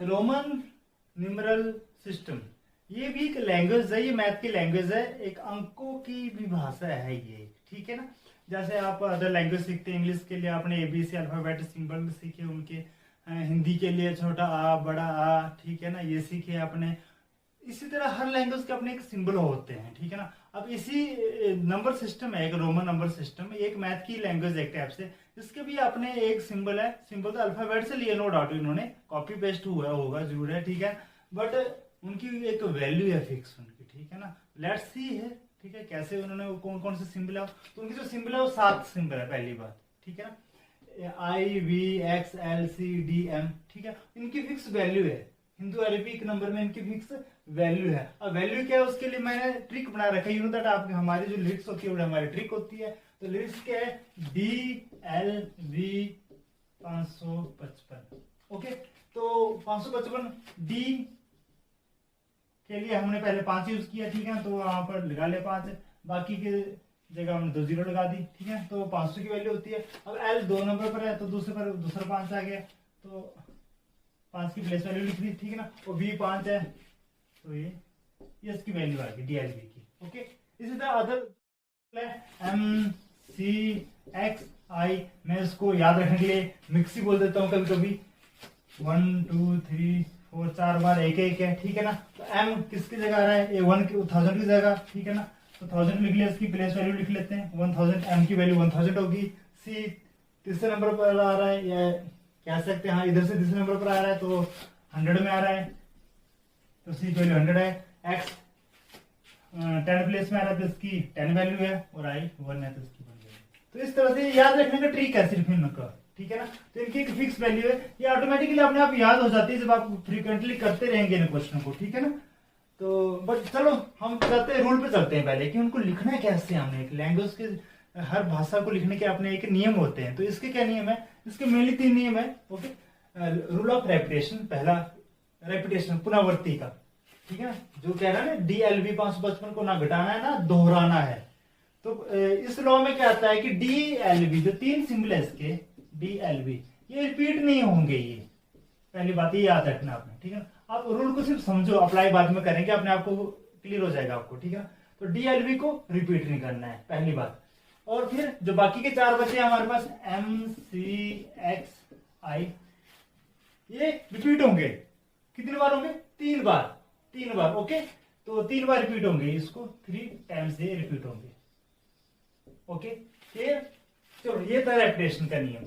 Roman numeral system, ये भी एक लैंग्वेज है, ये मैथ की लैंग्वेज है, एक अंकों की भी भाषा है ये, ठीक है ना। जैसे आप अदर लैंग्वेज सीखते हैं, इंग्लिश के लिए आपने ABC अल्फाबेट सिंबल सीखे उनके, हिंदी के लिए छोटा आ बड़ा आ, ठीक है ना, ये सीखे आपने। इसी तरह हर लैंग्वेज के अपने एक सिंबल होते हैं, ठीक है ना। अब इसी नंबर सिस्टम है, एक रोमन नंबर सिस्टम, एक मैथ की लैंग्वेज एक टाइप से, इसके भी अपने एक सिंबल है। सिंबल तो अल्फाबेट से लिए, नो डाउट, इन्होंने कॉपी पेस्ट हुआ होगा जरूर है, ठीक है, बट उनकी एक वैल्यू है फिक्स उनकी, ठीक है ना। लेट्स सी है, ठीक है, कैसे उन्होंने कौन कौन से सिंबल है। तो उनकी जो सिंबल है वो 7 सिंबल है, पहली बात, ठीक है ना। IVXLCDM, ठीक है, इनकी फिक्स वैल्यू है। हिंदू अरेबिक नंबर में इनकी फिक्स वैल्यू है। अब वैल्यू क्या है उसके लिए मैंने ट्रिक बना रखा है, यू नो दैट। आप हमारी जो लिरिक्स होती है वो हमारी ट्रिक होती है। तो लिरिक्स क्या है, DLV 555, ओके। तो 555 डी के लिए हमने पहले 5 यूज किया, ठीक है, तो वहां पर लगा ले 5, बाकी के जगह हमने 2 0 लगा दी, ठीक है, तो 500 की वैल्यू होती है। अब L 2 नंबर पर है तो दूसरा 5 आ गया, तो 5 की प्लेस वैल्यू लिख दी, ठीक है ना। और V 5 है तो ये इसकी वैल्यू आ गई DLV की, ओके। इसी तरह अदर MCXI, मैं इसको याद रखने के लिए मिक्सी बोल देता हूँ कभी कभी। 1 2 3 4 4 बार एक एक है, ठीक है ना। तो M किसकी जगह आ रहा है, ये 1000 की जगह, ठीक है ना। तो 1000 लिख लिया, इसकी प्लेस वैल्यू लिख लेते हैं 1000, M की वैल्यू 1000 होगी। C तीसरे नंबर पर आ रहा है, या कह सकते हैं हाँ, इधर से तीसरे नंबर पर आ रहा है तो 100 में आ रहा है, तो C की वैल्यू 100 है। X 10 प्लेस में आ रहा है तो इसकी 10 वैल्यू है, और I 1 है तो इसकी 1 वैल्यू। तो इस तरह से याद रखने का ट्रिक है सिर्फ इनका, ठीक है ना। तो इनकी एक फिक्स वैल्यू है, ये ऑटोमेटिकली अपने आप याद हो जाती है जब आप फ्रीक्वेंटली करते रहेंगे इन क्वेश्चन को, ठीक है ना। तो बट चलो हम करते हैं, रूल पे चलते हैं पहले कि उनको लिखना है कैसे। हमने एक लैंग्वेज के हर भाषा को लिखने के अपने एक नियम होते हैं, तो इसके क्या नियम है, इसके मेनली 3 नियम है, ओके। रूल ऑफ रेपिटेशन, पहला रेपिटेशन पुनरावृत्ति का, ठीक है ना, जो कह रहा है ना DLV 555 को ना घटाना है ना दोहराना है। तो इस लॉ में क्या आता है कि DLV जो 3 सिंबल है इसके, DLV ये रिपीट नहीं होंगे, ये पहली बात ये याद रखना आपने, ठीक है। आप रूल को सिर्फ समझो, अप्लाई बाद में करेंगे, अपने आप को क्लियर हो जाएगा आपको, ठीक है। तो DLV को रिपीट नहीं करना है, पहली बात। और फिर जो बाकी के 4 बचे हैं हमारे पास MCXI, ये रिपीट होंगे, कितनी बार होंगे, 3 बार, 3 बार, ओके। तो 3 बार रिपीट होंगे, इसको 3 टाइम्स ये रिपीट होंगे, ओके। ये चलो ये था रेपिटेशन का नियम।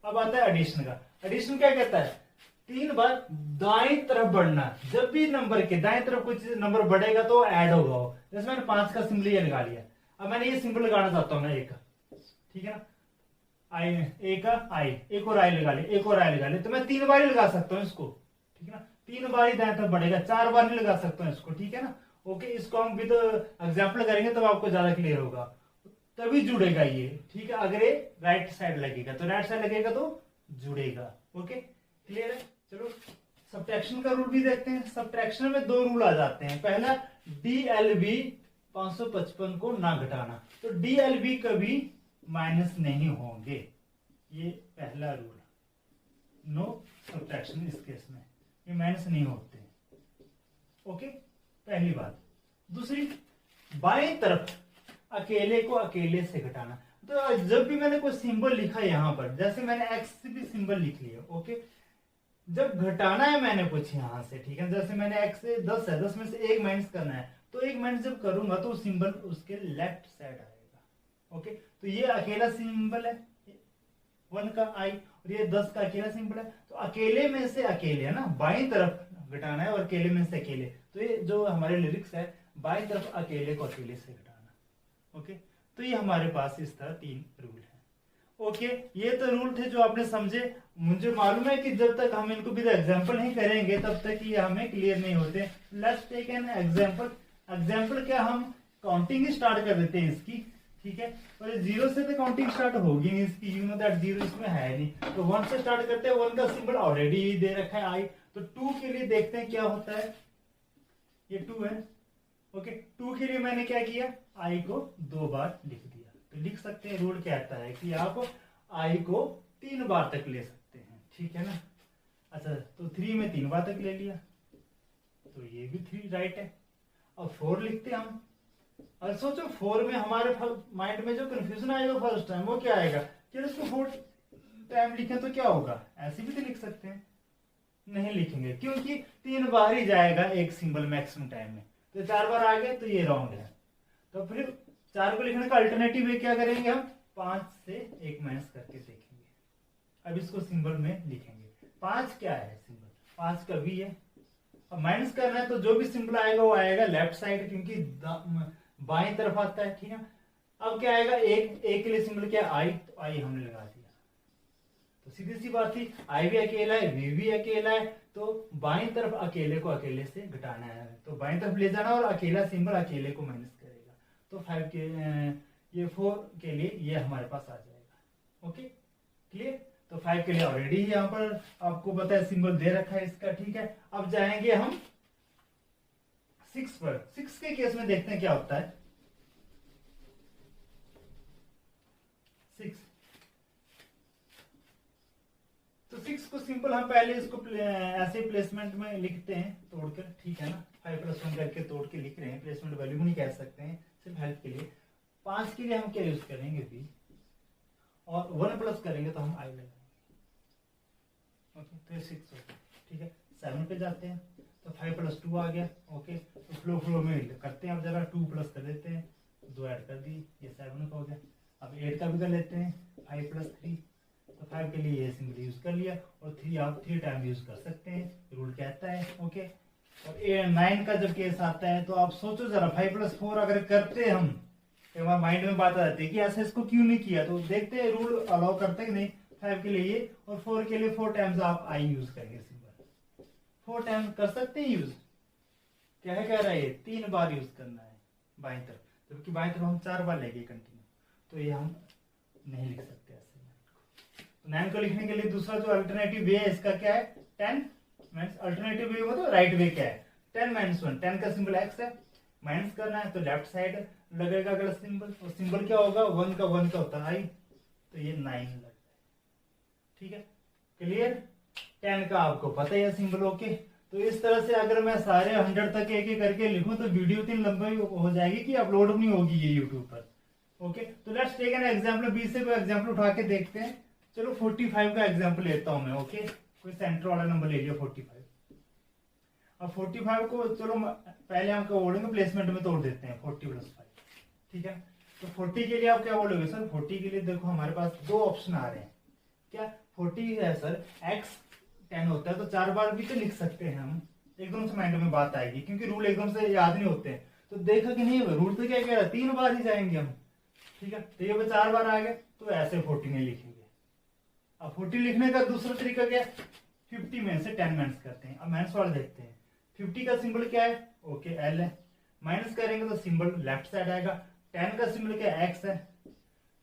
अब आता है एडिशन का। एडिशन क्या कहता है, 3 बार दाएं तरफ बढ़ना, जब भी नंबर के दाएं तरफ कुछ नंबर बढ़ेगा तो ऐड होगा। जैसे मैंने 5 का सिंबल ये लगा लिया, अब मैंने ये सिंबल लगाना चाहता हूं मैं एक का, ठीक है ना, आई ए का आई, एक और आई लगा ले, एक और आई लगा ले, तो मैं 3 बार ही लगा सकता हूँ इसको, ठीक है ना। 3 बार ही दाएं तरफ बढ़ेगा, 4 बार नहीं लगा सकता हूँ इसको, ठीक है ना, ओके। इसको हम भी तो एग्जाम्पल करेंगे तब आपको ज्यादा क्लियर होगा, तभी जुड़ेगा ये, ठीक है। अगर ये राइट साइड लगेगा तो राइट साइड लगेगा तो जुड़ेगा, ओके, क्लियर है। चलो सब्ट्रैक्शन का रूल भी देखते हैं। सब्ट्रैक्शन में 2 रूल आ जाते हैं। पहला DLV 555 को ना घटाना, तो DLV कभी माइनस नहीं होंगे, ये पहला रूल, नो सब्ट्रैक्शन इस केस में, ये माइनस नहीं होते, ओके, पहली बात। दूसरी, बाएं तरफ अकेले को अकेले से घटाना। तो जब भी मैंने कोई सिंबल लिखा यहां पर, जैसे मैंने X भी सिंबल लिख लिया, ओके, जब घटाना है मैंने कुछ यहां से, ठीक है, जैसे मैंने X से 10 है, 10 में से 1 माइनस करना है, तो 1 माइनस जब करूंगा तो सिंबल उसके लेफ्ट साइड आएगा, ओके। तो ये अकेला सिंबल है 1 का I, और ये 10 का अकेला सिंबल है, तो अकेले में से अकेले है ना, बाईं तरफ घटाना है और अकेले में से अकेले, तो ये जो हमारे लिरिक्स है, बाईं तरफ अकेले को अकेले से घटाना, ओके। तो ये हमारे पास इस तरह 3 रूल है, ओके। ये तो रूल थे जो आपने समझे। मुझे मालूम है कि जब तक हम इनको भी एग्जाम्पल नहीं करेंगे तब तक ये हमें क्लियर नहीं होते। Let's take an example. Example क्या, हम काउंटिंग स्टार्ट कर देते हैं इसकी, ठीक है, और 0 से तो काउंटिंग स्टार्ट होगी नहीं इसकी, यू नो दैट 0 इसमें है नहीं, तो 1 से स्टार्ट करते हैं। 1 का सिंबल ऑलरेडी दे रखा है I, तो 2 के लिए देखते हैं क्या होता है, ये 2 है, ओके। 2 के लिए मैंने क्या किया, I को 2 बार लिख दिया। तो लिख सकते हैं, रूल कहता है कि आप I को 3 बार तक ले सकते हैं, ठीक है ना। अच्छा, तो 3 में 3 बार तक ले लिया, तो ये भी 3 राइट है। अब 4 लिखते हैं हम। और सोचो 4 में हमारे माइंड में जो कंफ्यूजन आएगा फर्स्ट टाइम, वो क्या आएगा कि इसको 4 टाइम लिखें तो क्या होगा, ऐसे भी तो लिख सकते हैं। नहीं लिखेंगे, क्योंकि 3 बार ही जाएगा एक सिंबल मैक्सिमम टाइम में, तो 4 बार आ गया तो ये रॉन्ग है। तो फिर 4 को लिखने का अल्टरनेटिव वे क्या करेंगे हम, 5 से 1 माइनस करके देखेंगे। अब इसको सिंबल में लिखेंगे। 5 क्या है सिंबल, 5 का v है। अब माइनस करना है तो जो भी सिंबल आएगा वो आएगा लेफ्ट साइड, क्योंकि बाएं तरफ आता है, ठीक है। अब क्या आएगा, एक के लिए सिंबल क्या, आई, तो आई हमने लगा दिया। तो सीधी सी बात थी, आई भी अकेला है, वी भी अकेला है, तो बाईं तरफ अकेले को अकेले से घटाना है, तो बाईं तरफ ले जाना और अकेला सिंबल अकेले को माइनस करेगा। तो 5 के ये 4 के लिए ये हमारे पास आ जाएगा। Okay, clear. तो 5 के लिए ऑलरेडी यहाँ पर आपको पता है सिंबल दे रखा है इसका, ठीक है। अब जाएंगे हम 6 पर। 6 के केस में देखते हैं क्या होता है। 6, तो 6 को सिंपल हम पहले इसको ऐसे प्लेसमेंट में लिखते हैं तोड़कर, ठीक है ना। 5+1 करके तोड़ के लिख रहे हैं, प्लेसमेंट वैल्यू नहीं कह सकते हैं, सिर्फ हेल्प के लिए। 5 के लिए हम क्या यूज करेंगे, बी, और 1 प्लस करेंगे तो हम आई लगाएंगे। ओके, तो 6 होगा, ठीक है। 7 पे जाते हैं, तो 5+2 आ गया। ओके, तो फ्लो में करते हैं, अब जरा 2 प्लस कर देते हैं, 2 ऐड कर दी, ये 7 का हो गया। अब 8 का भी कर लेते हैं, 5+3, तो 5 के लिए ये सिंबल यूज कर लिया, और 3 आप 3 टाइम यूज कर सकते हैं, रूल कहता है। ओके, और 9 का जब केस आता है तो आप सोचो जरा, 5+4 अगर करते हम, हमारे माइंड में बात आ जाती है कि ऐसे इसको क्यों नहीं किया, तो देखते हैं रूल अलाउ करते कि नहीं। 5 के लिए ये, और 4 के लिए 4 टाइम्स आप आई यूज करेंगे सिंबल, 4 टाइम कर सकते हैं यूज। क्या है, कह रहा है 3 बार यूज करना है बाईं तरफ, जबकि बाईं तरफ हम 4 बार लेंगे कंटिन्यू, तो ये हम नहीं लिख सकते ऐसे। 9 को लिखने के लिए दूसरा जो अल्टरनेटिव वे है इसका क्या है, 10 माइनस, अल्टरनेटिव वे मतलब राइट वे क्या है, 10-1। 10 का सिंबल x है, माइनस करना है तो लेफ्ट साइड लगेगा अगला सिंबल, और सिंबल क्या होगा, 1 का होता है, तो ये 9 लगता है, ठीक है। क्लियर। 10 का आपको पता ही है सिंबल। ओके, तो इस तरह से अगर मैं सारे 100 तक एक एक करके लिखूं तो वीडियो इतनी लंबी हो जाएगी कि अपलोड नहीं होगी ये यूट्यूब पर। ओके, तो लेट्स टेक एन एग्जांपल, 20 से कोई एग्जांपल उठा के देखते हैं। चलो 45 का एग्जांपल लेता हूं मैं। ओके, कोई सेंटर वाला नंबर ले लिया 45। अब 45 को चलो पहले हम क्या बोलेंगे, प्लेसमेंट में तोड़ देते हैं, 40+5, ठीक है। तो 40 के लिए आप क्या बोलोगे सर, 40 के लिए देखो हमारे पास 2 ऑप्शन आ रहे हैं। क्या 40 है सर, x 10 होता है, तो 4 बार भी तो लिख सकते हैं हम, एकदम से माइंड में बात आएगी, क्योंकि रूल एकदम से याद नहीं होते हैं। तो देखा कि नहीं, रूल तो क्या कह रहा है, 3 बार ही जाएंगे हम, ठीक है। तो ये 4 बार आ गए, तो ऐसे 40 नहीं लिखेंगे। अब 40 लिखने का दूसरा तरीका क्या है, 50 में से 10 माइनस करते हैं। अब माइनस वाला देखते हैं, 50 का सिंबल क्या है, ओके एल है, माइनस करेंगे तो सिंबल लेफ्ट साइड आएगा। 10 का सिंबल क्या है, एक्स है,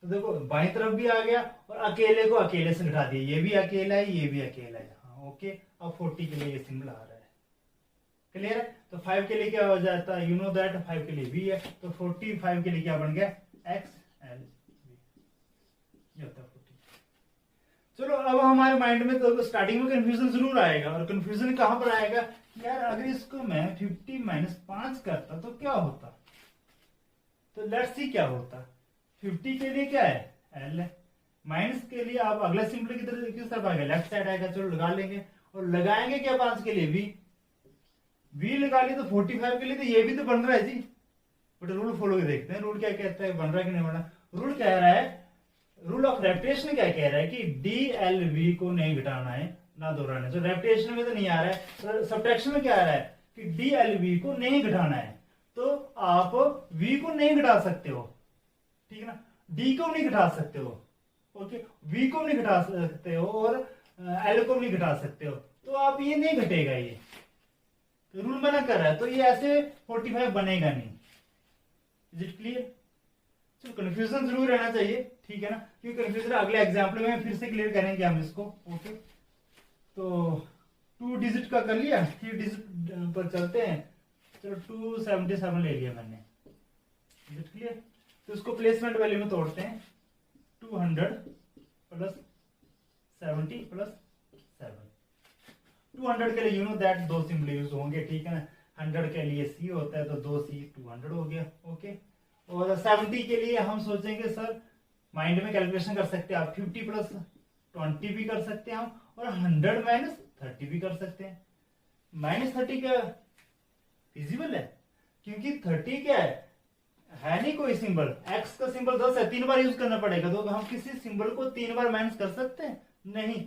तो देखो बाईं तरफ भी आ गया, और अकेले को अकेले से घटा दिया, ये भी अकेला है, ये भी अकेला है। हाँ ओके, अब 40 के लिए ये सिंबल आ रहा है। क्लियर है। तो 5 के लिए क्या हो जाता है, यू नो दैट 5 के लिए v है, तो 45 के लिए क्या बन गया, एक्स एल वी, ये होता है 40। चलो अब हमारे माइंड में तो स्टार्टिंग में कंफ्यूजन जरूर आएगा, और कंफ्यूजन कहां पर आएगा, यार अगर इसको मैं 50 - 5 करता तो क्या होता। तो लेट्स सी क्या होता। 50 के लिए क्या है, एल है, माइनस के लिए आप अगला सिंबल किस तरफ आएगा, लेफ्ट साइड आएगा। चलो लगा लेंगे, और लगाएंगे क्या 5 के लिए, वी लगा लिए, तो 45 के लिए तो ये भी तो बन रहा है जी। बट रूल फॉलो देखते हैं, रूल क्या कहता है, बन रहा है कि नहीं बन रहा। रूल कह रहा है, रूल ऑफ रेपिटेशन क्या कह रहा है कि डी एल वी को नहीं घटाना है ना दोहराना है। तो रेपिटेशन में तो नहीं आ रहा है, सब्ट्रैक्शन में क्या आ रहा है कि डी एल वी को नहीं घटाना है, तो आप वी को नहीं घटा सकते हो, ठीक है ना, डी को नहीं घटा सकते हो, ओके, वी को नहीं घटा सकते हो, और एल को नहीं घटा सकते हो, तो आप ये नहीं घटेगा, ये तो रूल मना कर रहा है, तो ये ऐसे 45 बनेगा नहीं। Is it clear. तो कंफ्यूजन जरूर रहना चाहिए, ठीक है ना, क्योंकि कंफ्यूजन अगले एग्जाम्पल में फिर से क्लियर करेंगे हम इसको। ओके, तो 2 डिजिट का कर लिया, 3 डिजिट पर चलते हैं। चलो 277 ले लिया मैंने, इज इट क्लियर। तो इसको प्लेसमेंट वैल्यू में तोड़ते हैं, 200 + 70 + 7, 200 के लिए यू नो दैट दो सिंबल यूज होंगे, ठीक है ना। 100 के लिए सी होता है तो 2C 200 हो गया, ओके। और 70 के लिए हम सोचेंगे सर, माइंड में कैलकुलेशन कर सकते हैं आप, 50 प्लस 20 भी कर सकते हैं हम, और 100 माइनस 30 भी कर सकते हैं। माइनस 30 क्या फिजिबल है, क्योंकि 30 क्या है नहीं कोई सिंबल, एक्स का सिंबल 10 है, 3 बार यूज करना पड़ेगा, तो हम किसी सिंबल को 3 बार माइनस कर सकते हैं नहीं,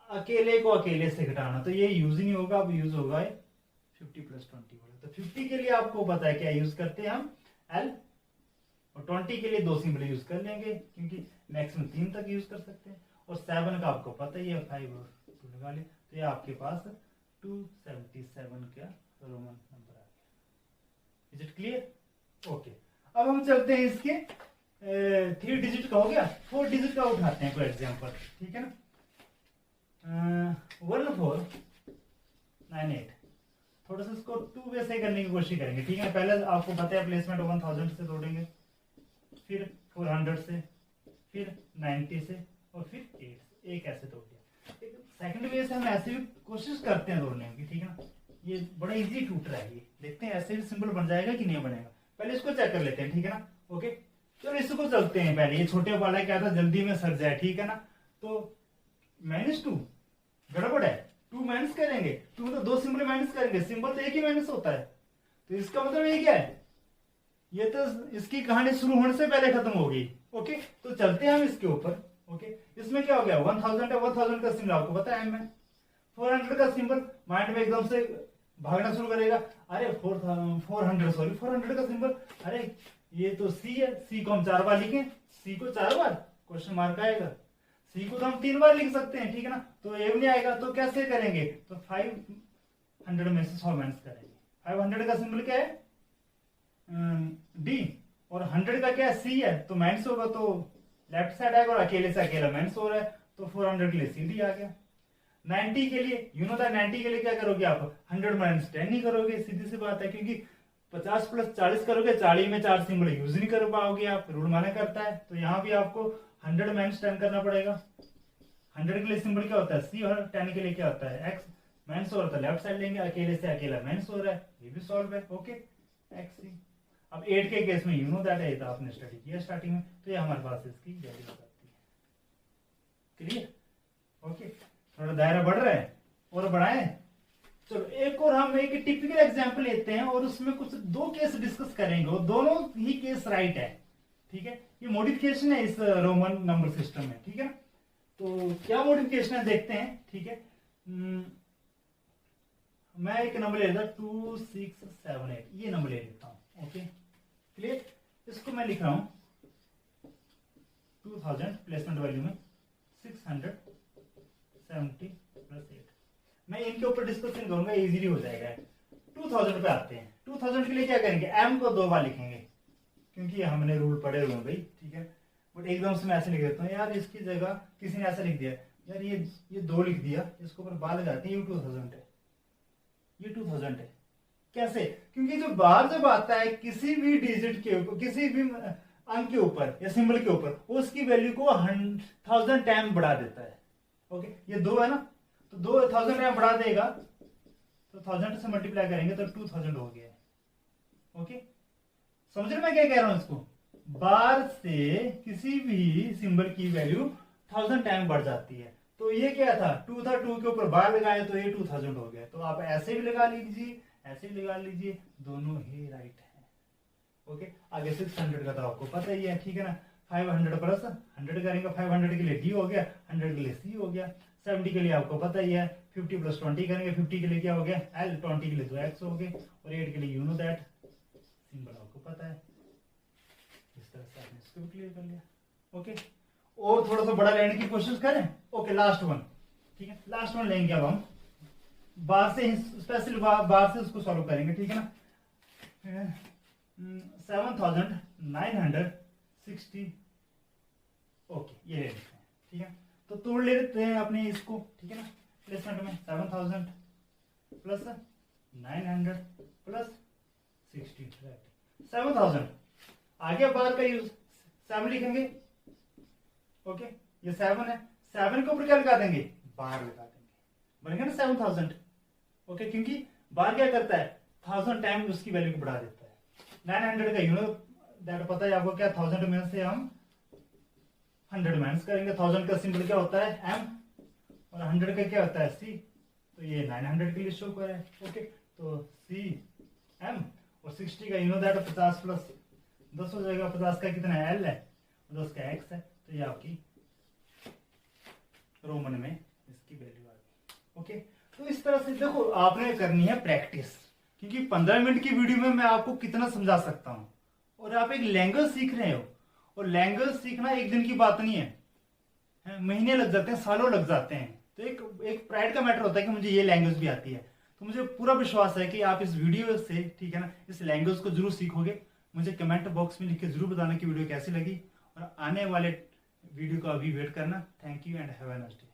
अकेले को अकेले से घटाना, तो ये यूज ही नहीं होगा। अब यूज होगा 50 प्लस 20 वाला। तो 50 के लिए आपको पता है क्या यूज करते हैं हम, एल, और 20 के लिए दो सिंबल यूज कर लेंगे क्योंकि मैक्सिमम 3 तक यूज कर सकते हैं। और 7 का आपको पता ही है, 5 और 2 लगा ले, तो ये आपके पास 277 का रोमन नंबर आ गया। Is it clear? ओके। अब हम चलते हैं इसके 3 डिजिट का हो गया, 4 डिजिट का उठाते हैं कोई एग्जाम्पल, ठीक है ना। 1498, थोड़ा सा इसको 2 वे से करने की कोशिश करेंगे, ठीक है। पहले आपको पता है प्लेसमेंट 1000 से तोड़ेंगे, फिर 400 से, फिर 90 से, और फिर 8 से, एक ऐसे तोड़ दिया। सेकंड वे से हम ऐसे भी कोशिश करते हैं तोड़ने की, ठीक है ना। ये बड़ा इजी टूट रहा है, ये देखते हैं ऐसे भी सिंबल बन जाएगा कि नहीं बनेगा, पहले इसको चेक कर लेते हैं, ठीक है ना। ओके, चलो इसको चलते हैं पहले, ये छोटे वाला क्या था, जल्दी में सर जाए, ठीक है ना। तो -2 गड़बड़ है, 2 माइनस करेंगे, 2 तो 2 सिंबल माइनस करेंगे, सिंबल तो एक ही माइनस होता है, तो इसका मतलब ये क्या है, ये तो इसकी कहानी शुरू होने से पहले खत्म हो गई। ओके, तो चलते हैं हम इसके ऊपर। ओके, इसमें क्या हो गया, 1000 है, 1000 का सिंबल आपको पता है में, 400 का सिंबल माइंड में एकदम से भागना शुरू करेगा, अरे 400 का सिंबल, अरे ये तो सी है, सी को हम 4 बार लिखें, सी को 4 बार क्वेश्चन मार्क आएगा, सी को तो हम 3 बार लिख सकते हैं, ठीक है ना। तो ए नहीं आएगा, तो कैसे करेंगे, तो 500 में से 100 माइनस करेंगे। 500 का सिंबल क्या है, डी, और 100 का क्या है, सी है, तो माइनस होगा तो लेफ्ट साइड आएगा, और अकेले से अकेला माइनस हो रहा है, तो 400 के लिए सी डी आ गया। 90 के लिए यू नो दैट 90 के लिए क्या करोगे आप, 100 माइनस 10 नहीं करोगे, सीधी सी बात है, क्योंकि 50 प्लस 40 करोगे, 40 में 4 सिंबल यूज नहीं कर पाओगे आप, रूल माना करता है। तो यहाँ भी आपको 100 माइनस 10 करना पड़ेगा। 100 के लिए सिंबल क्या होता है, सी, और 10 के लिए क्या होता है, एक्स, माइनस हो रहा था लेफ्ट साइड लेंगे, अकेले से अकेला माइनस हो रहा है, ये भी सॉल्व है। ओके, एक्स सी। अब 8 के केस में यू नो दैट है, तो आपने स्टडी किया स्टार्टिंग में, तो ये हमारे पास इसकी वैल्यू आ जाती है। क्लियर? ओके, थोड़ा दायरा बढ़ रहा है और बढ़ाएं। चलो एक और हम एक टिपिकल एग्जांपल लेते हैं, और उसमें कुछ 2 केस डिस्कस करेंगे, और दोनों ही केस राइट है, ठीक है। ये मॉडिफिकेशन है इस रोमन नंबर सिस्टम में, ठीक है। तो क्या मॉडिफिकेशन है देखते हैं, ठीक है। मैं एक नंबर ले लेता, 2678, ये नंबर ले लेता हूं। Okay, clear? इसको मैं लिख रहा हूं 2000 प्लेसमेंट वैल्यू में 670 प्लस 8। मैं इनके ऊपर डिस्कशन करूंगा, इजीली हो जाएगा। 2000 पे आते हैं। 2000 के लिए क्या करेंगे, m को 2 बार लिखेंगे, क्योंकि हमने रूल पढ़े हुए हैं भाई, ठीक है। बट एकदम से मैं ऐसे लिख देता हूँ, यार इसकी जगह किसी ने ऐसा लिख दिया, यार ये 2 लिख दिया, इसके ऊपर बार लगाते हैं, ये 2000 है, ये 2000 है। कैसे? क्योंकि जो बार जब आता है किसी भी डिजिट के ऊपर, किसी भी अंक के ऊपर या सिंबल के ऊपर, उसकी वैल्यू को 1000 टाइम बढ़ा देता है। ओके, ये 2 है ना, तो 2000 टाइम बढ़ा देगा, तो 1000 से मल्टीप्लाई करेंगे तो 2000 हो गया। ओके, समझ रहे मैं क्या कह रहा हूं, इसको बार से किसी भी सिंबल की वैल्यू 1000 टाइम बढ़ जाती है। तो ये क्या था, 2 था, 2 के ऊपर बार लगाए तो ये 2000 हो गया। तो आप ऐसे भी लगा लीजिए, ऐसे भी लगा लीजिए, दोनों ही राइट है। ओके, आगे 600 का तो आपको पता ही है, ठीक है ना। 500 प्लस 100 करेंगे, 500 के लिए डी हो गया, 100 के लिए सी हो गया। 70 के लिए आपको पता ही है, 50 प्लस 20 करेंगे, 50 के लिए क्या हो गया, एल, 20 के लिए 2x हो गए, और 8 के लिए यू नो दैट सिंबल आपको पता है। इस तरह से आपने इसको भी क्लियर कर लिया। ओके, और थोड़ा सा बड़ा लेने की कोशिश करें। ओके, लास्ट वन, ठीक है, लास्ट वन लेंगे अब हम, बार से स्पेशल बार से उसको सॉल्व करेंगे, ठीक है ना। 7960, ओके, ये ले लेते हैं, ठीक है। तो तोड़ लेते हैं अपने इसको, ठीक है ना। प्लेसमेंट में 7000 प्लस 900 प्लस 60, 7000 आगे बार का यूज 7 लिखेंगे। ओके, ये 7 है, 7 के ऊपर क्या लगा देंगे, बार लगा देंगे, बनेगा ना 7000। ओके, क्योंकि बार क्या करता है 1000 टाइम उसकी वैल्यू को बढ़ा देता है। 900 का दैट पता है आपको क्या, 1000 में से हम 100 माइनस करेंगे। 1000 का सिंबल क्या होता है m, और 100 का क्या होता है c, तो ये 900 के लिए शो कर रहा है। ओके, तो c m, और 60 का दैट 50 प्लस 10 हो जाएगा। 50 का कितना है l है, 10 का x है, तो ये आपकी रोमन में इसकी वैल्यू आ गई। ओके, तो इस तरह से देखो आपने करनी है प्रैक्टिस, क्योंकि 15 मिनट की वीडियो में मैं आपको कितना समझा सकता हूं, और आप एक लैंग्वेज सीख रहे हो, और लैंग्वेज सीखना एक दिन की बात नहीं है, महीने लग जाते हैं, सालों लग जाते हैं। तो एक प्राइड का मैटर होता है कि मुझे ये लैंग्वेज भी आती है। तो मुझे पूरा विश्वास है कि आप इस वीडियो से, ठीक है ना, इस लैंग्वेज को जरूर सीखोगे। मुझे कमेंट बॉक्स में लिख के जरूर बताना कि वीडियो कैसी लगी, और आने वाले वीडियो का अभी वेट करना। Thank you and have a nice day.